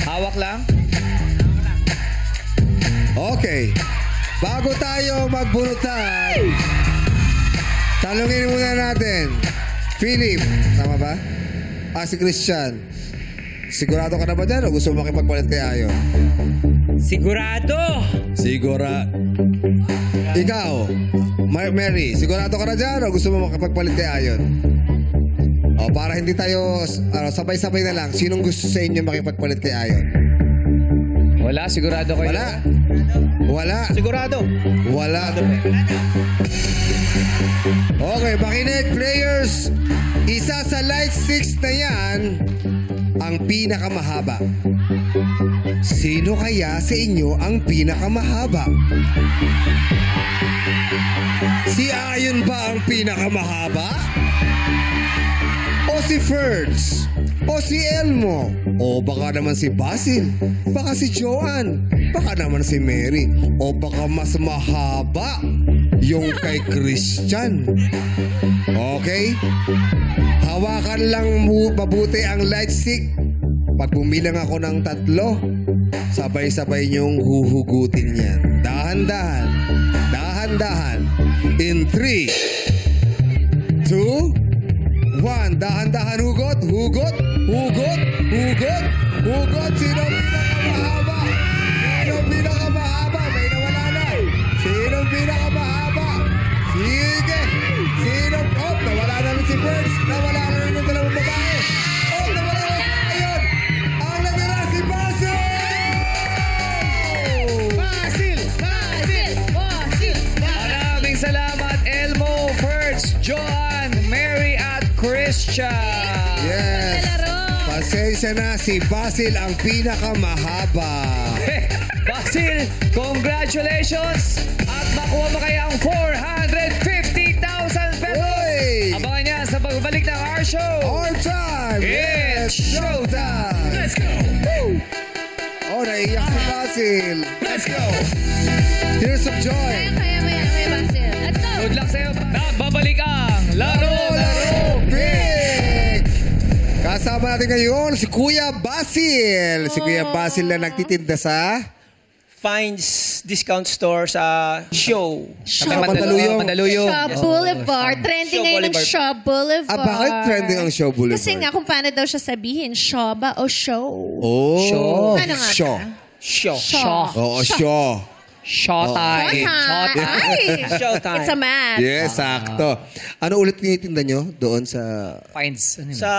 Hawak lang. Okay. Bago tayo magbunutan, tanungin muna natin. Philip, tama ba? Si Christian. Sigurado ka na ba dyan o gusto mo makipagpalit kay Ayon? Sigurado! Ikaw, Mary, sigurado ka na dyan o gusto mo makipagpalit kay Ayon? O, para hindi tayo sabay-sabay na lang, sinong gusto sa inyo makipagpalit kay Ayon? Wala, sigurado kayo. Wala. Sigurado. Wala. Okay, makinig players. Isa sa light 6 na yan ang pinakamahaba. Sino kaya sa inyo ang pinakamahaba? Si Ayon ba ang pinakamahaba? O si Ferds? O si Elmo? O baka naman si Basil? Baka si Joanne? Baka naman si Mary? O baka mas mahaba yung kay Christian? Okay? Hawakan lang mabuti ang light stick. Pag bumilang ako ng 3, sabay-sabay niyong huhugutin yan. Dahan-dahan. Dahan-dahan. In 3, 2, 1. Dahan-dahan hugot. Hugot. Hugot. Hugot. Hugot. Sino pinakamahaba? Sino pinakamahaba? May nawala na. Sino pinakamahaba? Sige. Sino? Oh, nawala na rin si Birds. Nawala na rin yung dalawang babae. Oh, nawala na si Ayon. Ang natira si Basil. Maraming salamat, Elmo, Ferds, Joanne, Mary, at Christian. Yes. Pasensya na, si Basil ang pinakamahaba. Basil, congratulations! At makuha mo kaya ang 450,000 pesos! Uy! Abangan niya sa pagbalik ng our show! Our time! It's showtime! Let's go! Oh, naiiyak si Basil. Let's go! Tears of joy. Kaya may Basil. Let's go! Good luck sa'yo. Nagbabalik ang Laro Big! Kasama natin ngayon si Kuya Basil. Si Kuya Basil na nagtitinda sa Finds Discount Store sa Show. Mandaluyong. Shaw Boulevard. Trending Shaw ngayon ng Boulevard. Shaw Boulevard. bakit trending ang Show Boulevard? Kasi nga kung paano daw siya sabihin, Shaw ba o show? Oh, Show. Ano nga Show. Show. Shaw. Oo, show. Showtime. Ay! Showtime. It's a man. Yes, sakto. Ano ulit tinitinda nyo doon sa... Finds. Ano yun? Sa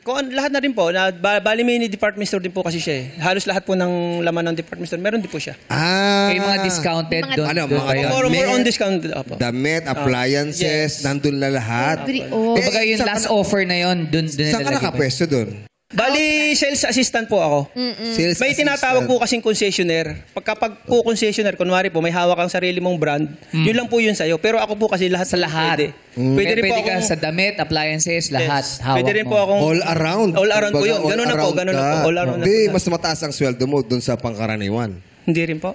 lahat na rin po. Bali may department store din po kasi siya eh. Halos lahat po ng laman ng department store. Meron din po siya. May mga discounted Mga- doon. Ano, doon mga kayo. More on discount. Opo. damit, appliances, yes. nandun na lahat. Kumbaga yung last offer na yun, doon Saan ka nakapwesto doon? Bali, sales assistant po ako. Sales May tinatawag po kasing concessionaire. Pagkapag po concessionaire, kunwari po, may hawak kang sarili mong brand, yun lang po yun sa'yo. Pero ako po kasi lahat Sa lahat. Pwede. Pwede rin po Pwede ka akong... sa damit, appliances, lahat. Yes. Hawak Pwede rin mo. po akong... All around. All around po yun. All Ganun na po, around ganun na ka. po. All around na Hindi, po. mas mataas ang sweldo mo doon sa pangkaraniwan. Hindi rin po.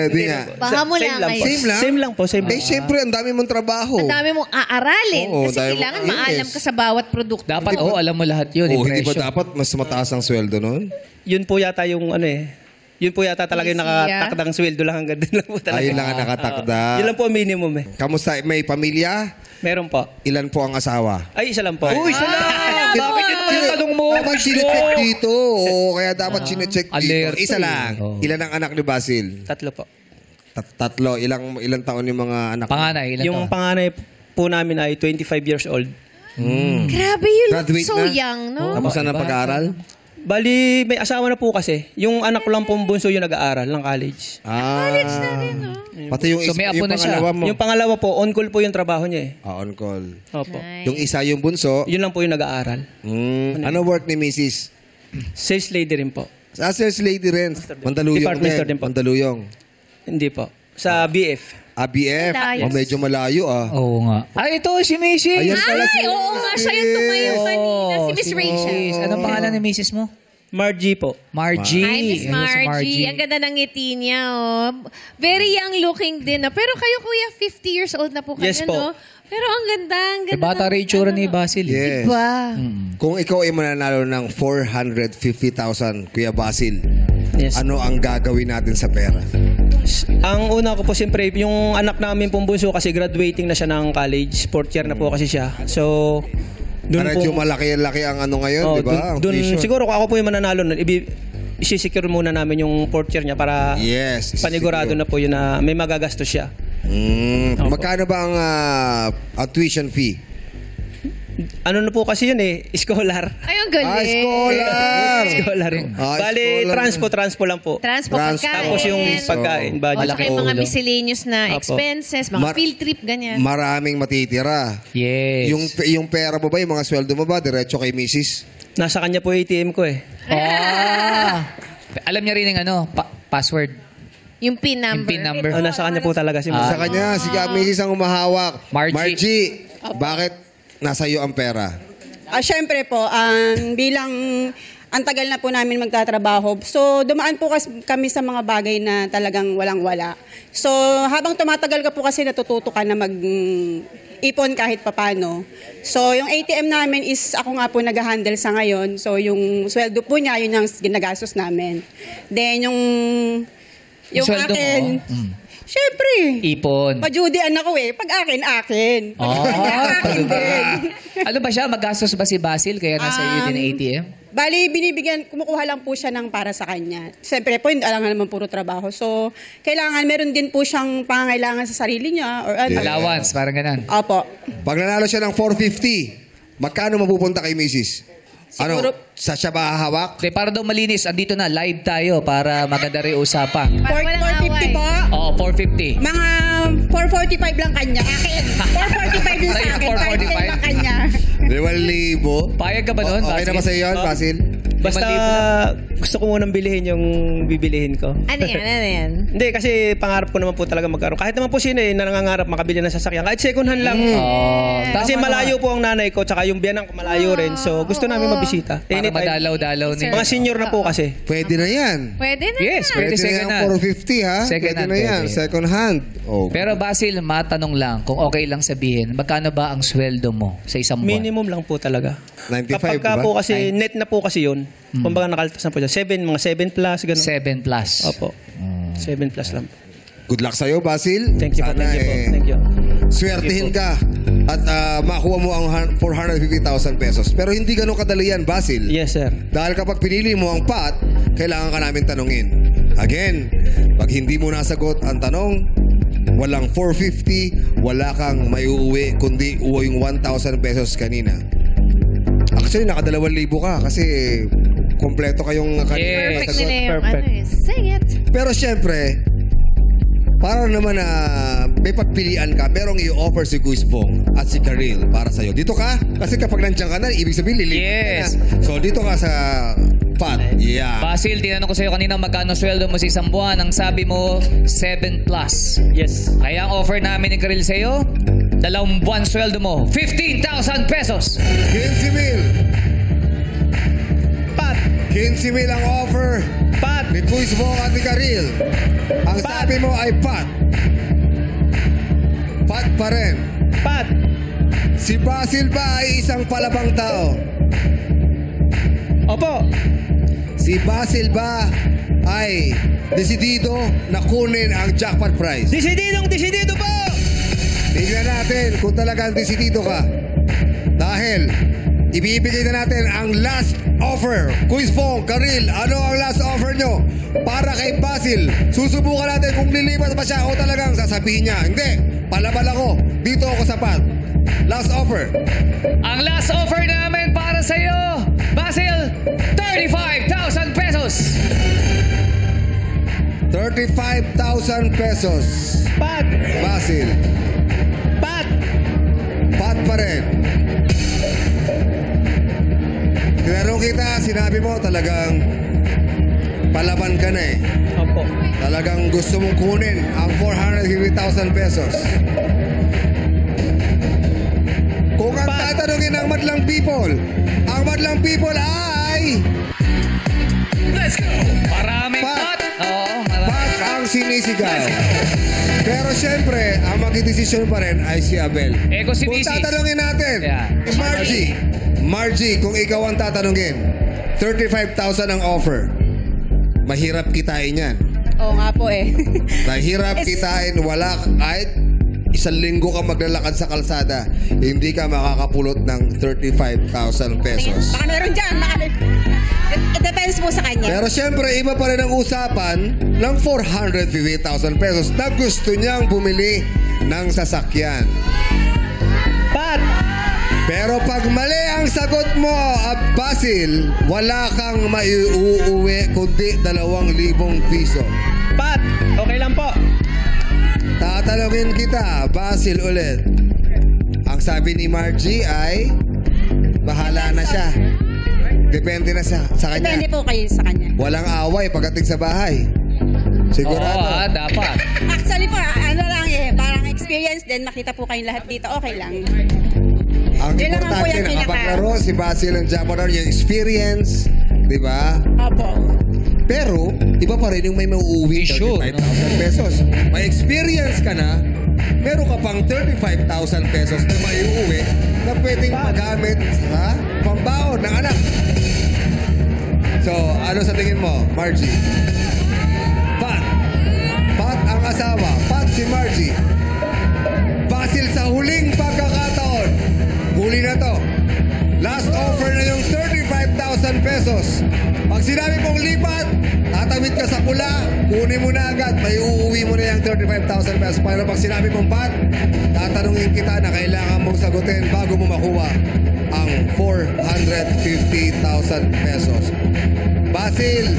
Di nga. Baka mo Same lang po. ngayon. Same lang? Same lang po. Same Eh, lang. syempre, ang dami mong trabaho. Ang dami mong aaralin. Oo, kasi dami mo- kailangan yes. maalam ka sa bawat produkto. Dapat, alam mo lahat yun. Oh, hindi ba impression. dapat mas mataas ang sweldo noon? Yun po yata yung ano eh. Yun po yata talaga yung Easy, nakatakdang sweldo lang hanggang doon lang po talaga. Ayun lang ang nakatakda. Yun lang po ang minimum eh. Kamusta? May pamilya? Meron po. Ilan po ang asawa? Ay, isa lang po. Uy, salamat! Bakit yun naman yung tanong mo? Dapat sinecheck dito. Oo, kaya dapat sinecheck dito. Alerto Isa lang. eh. Ilan ang anak ni Basil? 3 po. Tatlo. Ilang taon yung mga anak? Panganay, ilan Yung taon? panganay po namin ay 25 years old. Grabe, you look Graduate so na? young, no? Tapos na pag-aaral? Bali, may asawa na po kasi. Yung anak ko lang pong bunso yung nag-aaral ng college. College na rin, no? Pati yung, So, may apo yung na siya. pangalawa mo. Yung pangalawa po, on-call po yung trabaho niya eh. On call. Opo. Yung isa yung bunso. Yun lang po yung nag-aaral. Ano work ni Mrs.? Sales lady rin po. Sales lady rin. Mandaluyong. Department store din po. Mandaluyong. Hindi po. Sa BF. ABF. Malayo. Medyo malayo Oo nga. Ay, ito si Missy. Ayan pala si Ay, oo nga, siya yung tumayo kanina. Si Miss Rachel. Anong pangalan ni Mrs. mo? Margie po. Margie. Hi, Miss Ayun, si Margie. Ang ganda ng ngiti niya, oh. Very young looking din, no? Pero kayo, kuya, 50 years old na po kayo, Yes po. no? Pero ang ganda, ang Eh, ganda. bata rin itsura ni Basil. Yes. Diba? Kung ikaw ay mananalo ng 450,000, Kuya Basil, Yes. ano ang gagawin natin sa pera? Ang una ko po siyempre, yung anak namin pong bunso kasi graduating na siya ng college. 4th year na po kasi siya. So, doon Medyo po. malaki-laki ang ano ngayon, di ba? Ang tuition. Siguro kung ako po yung mananalo, isi-secure muna namin yung 4th year niya para Yes. panigurado na po yun na may magagastos siya. Magkano ba ang tuition fee? Ano na po kasi yun scholar. Ay, ang galing. Scholar! Scholar. Bali, scholar. transpo lang po. Transpo, Transpo. pagkain. Tapos yung pagkain, O, budget. saka yung mga miscellaneous na Apo. expenses, mga Mar- field trip, ganyan. Maraming matitira. Yes. Yung pera mo ba, yung mga sweldo mo ba, diretso kay Mrs.? Nasa kanya po ATM ko eh. Alam niya rin yung password. Yung PIN number. Yung PIN number. Nasa kanya po talaga si Sa kanya, si Mrs. ang umahawak. Margie. Bakit nasa iyo ang pera? Siyempre po, bilang ang tagal na po namin magtatrabaho, so dumaan po kami sa mga bagay na talagang walang-wala. So habang tumatagal ka po kasi natututo ka na mag-ipon kahit papano. So yung ATM namin is ako nga po nag-handle sa ngayon. So yung sweldo po niya, yun ang ginagastos namin. Then yung Sweldo mo? akin, syempre. Ipon. Pajudian ako Pag akin. Akin din. Ano ba siya? Magastos ba si Basil kaya nasa iyo din ang ATM? Bali, kumukuha lang po siya ng para sa kanya. Siyempre po, hindi alam naman puro trabaho. So, kailangan, meron din po siyang pangangailangan sa sarili niya. Or ano. Allowance, parang ganun. Opo. Pag nanalo siya ng 450, magkano mapupunta kay Mrs.? Siguro- Sa siya ba hahawak? Okay, para daw malinis, andito na, live tayo para maganda rin usapan. Para walang 450 po. Oo, 450. Mga 445 lang kanya. Akin. 445 din sa Ay, akin. 445. 5 lang kanya. 2,000. Payag ka ba nun, Okay na ba Basil? sa iyo yun, Basil? Basta gusto ko munang bilihin yung bibilihin ko. Ano yan? Ano yan? Hindi, kasi pangarap ko naman po talaga magkaroon. Kahit naman po sino na nangangarap makabili ng sasakyan. Kahit second hand lang. Kasi Tama malayo po ang nanay ko, tsaka yung biyanan ko malayo rin. So gusto namin mabisita. Para madalaw-dalaw nila. Mga senior na po kasi. Pwede na yan. Pwede na. Yes, pwede Pwede na second yan, hand. 450 ha? Second Pwede hand, na yan, pwede. second hand. Oh. Pero Basil, matanong lang, kung okay lang sabihin, magkano ba ang sweldo mo sa isang buwan? Minimum lang po talaga. 95, Kapag ka diba? po kasi net na po kasi yun. Kumbaga nakaltas na po dyan. Mga 7 plus, gano'n. 7 plus. Opo. 7 plus lang. Good luck sa'yo, Basil. Thank you po, Sana, thank you po. Thank you. Swertihin ka at makuha mo ang 450,000 pesos. Pero hindi ganun kadali yan, Basil. Yes, sir. Dahil kapag pinili mo ang pot, kailangan ka namin tanungin. Again, pag hindi mo nasagot ang tanong, walang 450, wala kang may uuwi, kundi uwi yung 1,000 pesos kanina. Actually, naka 2,000 ka kasi kompleto kayong kanina. Perfect nila yung ano Sing it. Pero syempre, para naman na may pagpilian ka, merong i-offer si Guis Bong at si Karil para sa'yo. Dito ka, kasi kapag nandiyan ka na, ibig sabihin lilipat Yes. ka na. So dito ka sa pot. Yeah. Basil, tinanong ko sa'yo kanina magkano sweldo mo sa isang buwan. Ang sabi mo, 7 plus. Yes. Kaya ang offer namin ni Karil sa'yo, 2 buwan sweldo mo, 15,000 pesos. 15,000. Pat! 15,000 ang offer Pat! ni Guis Bong at ni Karil. Ang sabi mo ay pot. Pot pa rin. Pat! Si Basil ba ay isang palabang tao? Opo. Si Basil ba ay desidido na kunin ang jackpot prize? Desididong po! Tingnan natin kung talagang desidido ka. Dahil ibibigay na natin ang last offer. Guis Bong, Karil, ano ang last offer nyo? Para kay Basil, susubukan natin kung lilipat ba siya o talagang sasabihin niya, hindi, palabal ako, dito ako sapat. Last offer. Ang last offer namin para sa'yo, Basil, 35,000 pesos. 35,000 pesos. Pat! Basil, Pat! pat pa rin. Tinanong kita, sinabi mo talagang palaban ka na eh. Opo. talagang gusto mong kunin ang 450,000 pesos. Kung ang tatanungin ng madlang people, ang madlang people ay... Let's go! Maraming pot! Oo, marami. Pat ang sinisigaw. Pero syempre, ang magdidesisyon pa rin ay si Abel. Kung si Kung Mrs. tatanungin natin, Margie, kung ikaw ang tatanungin, 35,000 ang offer. Mahirap kitain yan. Oo nga po eh. Mahirap kitain, wala kahit isang linggo ka maglalakad sa kalsada, hindi ka makakapulot ng 35,000 pesos. Baka meron dyan. It depends po sa kanya. Pero syempre, iba pa rin ang usapan ng 450,000 pesos na gusto niyang bumili ng sasakyan. Pat! Pero pag mali ang sagot mo, Basil, wala kang maiuuwi kundi 2,000 piso. Pat! Okay lang po. Tatanungin kita, Basil ulit. Ang sabi ni Margie ay bahala na siya. Depende na sa kanya. Depende po kayo sa kanya. Walang away pagdating sa bahay. Sigurado. Oo, dapat. Actually po, ano lang eh, parang experience din. Makita po kayong lahat dito. Okay lang. Ang Yun naman po importante, yung nakapaglaro si Basil ng Jamador, yung experience, di ba? Opo. Pero, iba pa rin yung may mauuwi 35,000 pesos. May experience ka na, meron ka pang 35,000 pesos na may uuwi na pwedeng magamit sa pambaon ng anak. So, ano sa tingin mo, Margie? Pat ang asawa. Pat si Margie. Basil sa huling pagkakataon. Huli na to. Last offer na yung 35,000 pesos. Pag sinabi mong lipat, tatawid ka sa pula, kunin mo na agad, may uuwi mo na yung 35,000 pesos. Pero pag sinabi mong Pat, tatanungin kita na kailangan mong sagutin bago mo makuha ang 450,000 pesos. Basil,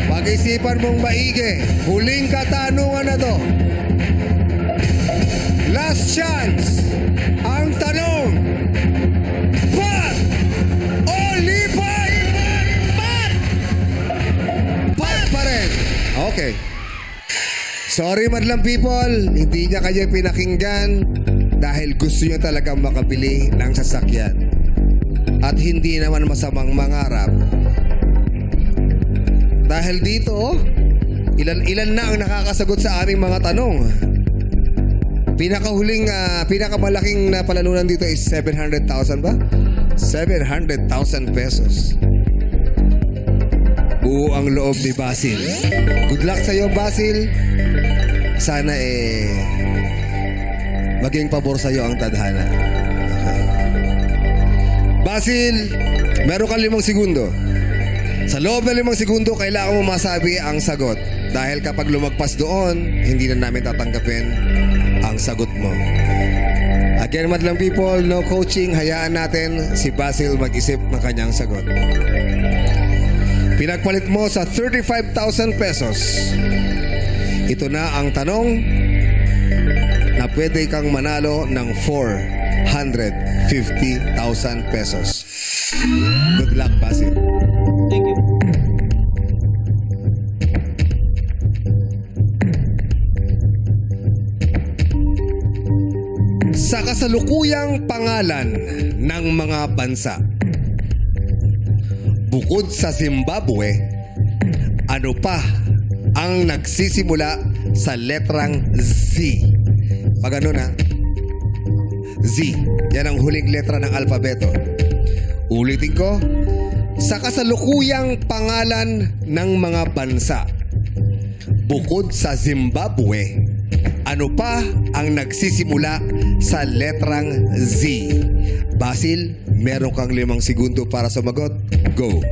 pag-isipan mong maigi, huling katanungan na to. Last chance. Ang tanong, Pat o lipat? Pat pa rin. Okay. Sorry madlang people, hindi niya kayo pinakinggan dahil gusto niya talagang makabili ng sasakyan. At hindi naman masamang mangarap. Dahil dito, ilan na ang nakakasagot sa aming mga tanong. Pinakamalaking na palanunan dito is 700,000 ba? 700,000 pesos. Buo ang loob ni Basil. Good luck sa iyo, Basil. Sana maging pabor sa iyo ang tadhana. Okay. Basil, meron kang 5 segundo. Sa loob ng 5 segundo, kailangan mo masabi ang sagot. Dahil kapag lumagpas doon, hindi na namin tatanggapin ang sagot mo. Again, madlang people, no coaching. Hayaan natin si Basil mag-isip ng kanyang sagot. Pinagpalit mo sa 35,000 pesos. Ito na ang tanong na pwede kang manalo ng 450,000 pesos. Good luck, Basil. Thank you. Sa kasalukuyang pangalan ng mga bansa, bukod sa Zimbabwe, ano pa ang nagsisimula sa letrang Z? Pag ano na? Z. Yan ang huling letra ng alpabeto. Ulitin ko. Sa kasalukuyang pangalan ng mga bansa, bukod sa Zimbabwe, ano pa ang nagsisimula sa letrang Z? Basil, meron kang 5 segundo para sumagot. Go!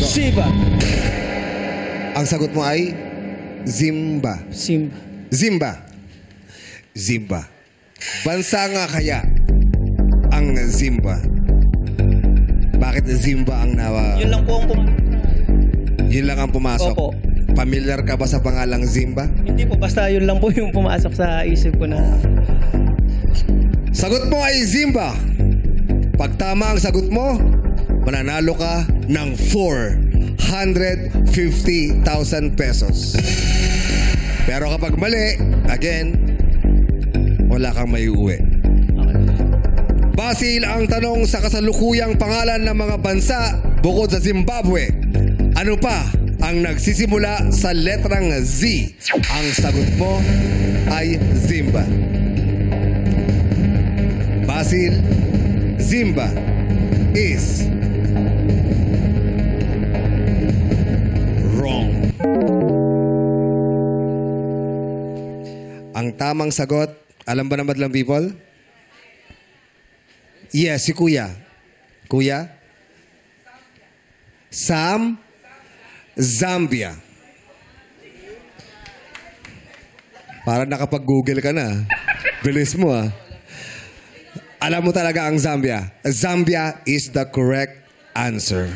Siba. Ang sagot mo ay Zimba. Zimba. Bansa nga kaya ang Zimba? Bakit Zimba ang nawa? Yun lang po ang Yun lang ang pumasok? Opo. Familiar ka ba sa pangalang Zimba? Hindi po, basta yun lang po yung pumasok sa isip ko na. Sagot mo ay Zimba. Pag tama ang sagot mo, mananalo ka ng 450,000 pesos. Pero kapag mali, again, wala kang maiuwi. Basil, ang tanong sa kasalukuyang pangalan ng mga bansa bukod sa Zimbabwe, ano pa ang nagsisimula sa letrang Z? Ang sagot mo ay Zimba. Basil, Zimba is wrong. Ang tamang sagot, alam ba ng madlang people? Yes, si Kuya. Kuya? Zambia. Parang nakapag-google ka na. Bilis mo ah. Alam mo talaga ang Zambia. Zambia is the correct answer.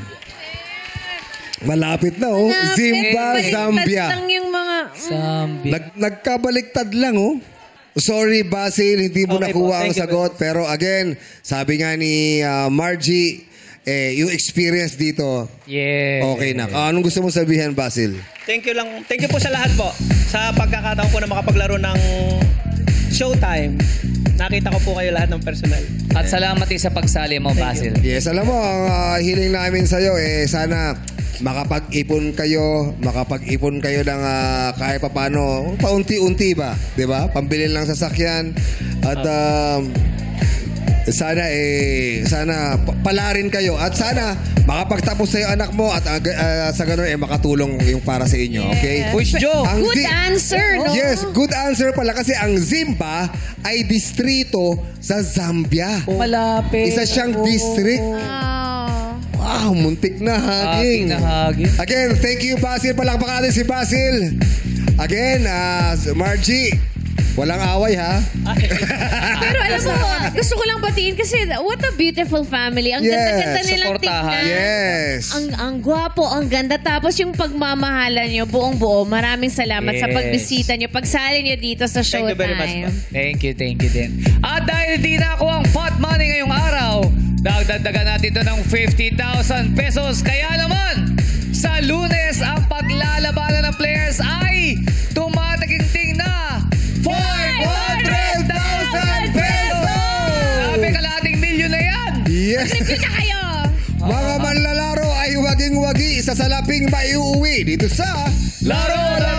Malapit na oh. Zimba, Zambia. Lang yung mga... Nagkabaliktad lang oh. Sorry Basil, hindi mo Okay nakuha po, ang thank you sagot. Pero again, sabi nga ni Margie, yung experience dito, okay na. Anong gusto mong sabihin, Basil? Thank you lang. Thank you po sa lahat po. Sa pagkakataon po na makapaglaro ng Showtime. Nakita ko po kayo lahat ng personal. At salamat din sa pagsali mo, Basil. Yes, alam mo, ang hiling namin sa'yo, sana makapag-ipon kayo ng kahit papano, paunti-unti ba? Diba? Pambili lang sasakyan. At sana palarin kayo. At sana makapagtapos sa'yo anak mo at sa ganun makatulong yung para sa inyo. Okay? Push Joe! Good answer, no? Yes, good answer pala kasi ang Zimba ay distrito sa Zambia. Malapit. Isa siyang district. Wow, muntik na haging. Again, thank you Basil. Palakpakan natin si Basil. Again, Margie, walang away ha. Pero alam mo, gusto ko lang batiin kasi what a beautiful family. Ang ganda-ganda nilang tingnan. Yes. Ang gwapo, ang ganda. Tapos yung pagmamahalan nyo, buong-buo. Maraming salamat sa pagbisita nyo, pagsali nyo dito sa Showtime. Thank you very much. Thank you din. At dahil di na ako ang pot money ngayong araw, dagdagan natin ito ng 50,000 pesos. Kaya naman, sa Lunes, ang paglalabanan ng players ay tumataginting na 500,000 pesos! Sabi kalahating milyon na yan! Yes! Review na kayo! Mga manlalaro ay waging-wagi sa salaping maiuwi dito sa Laro!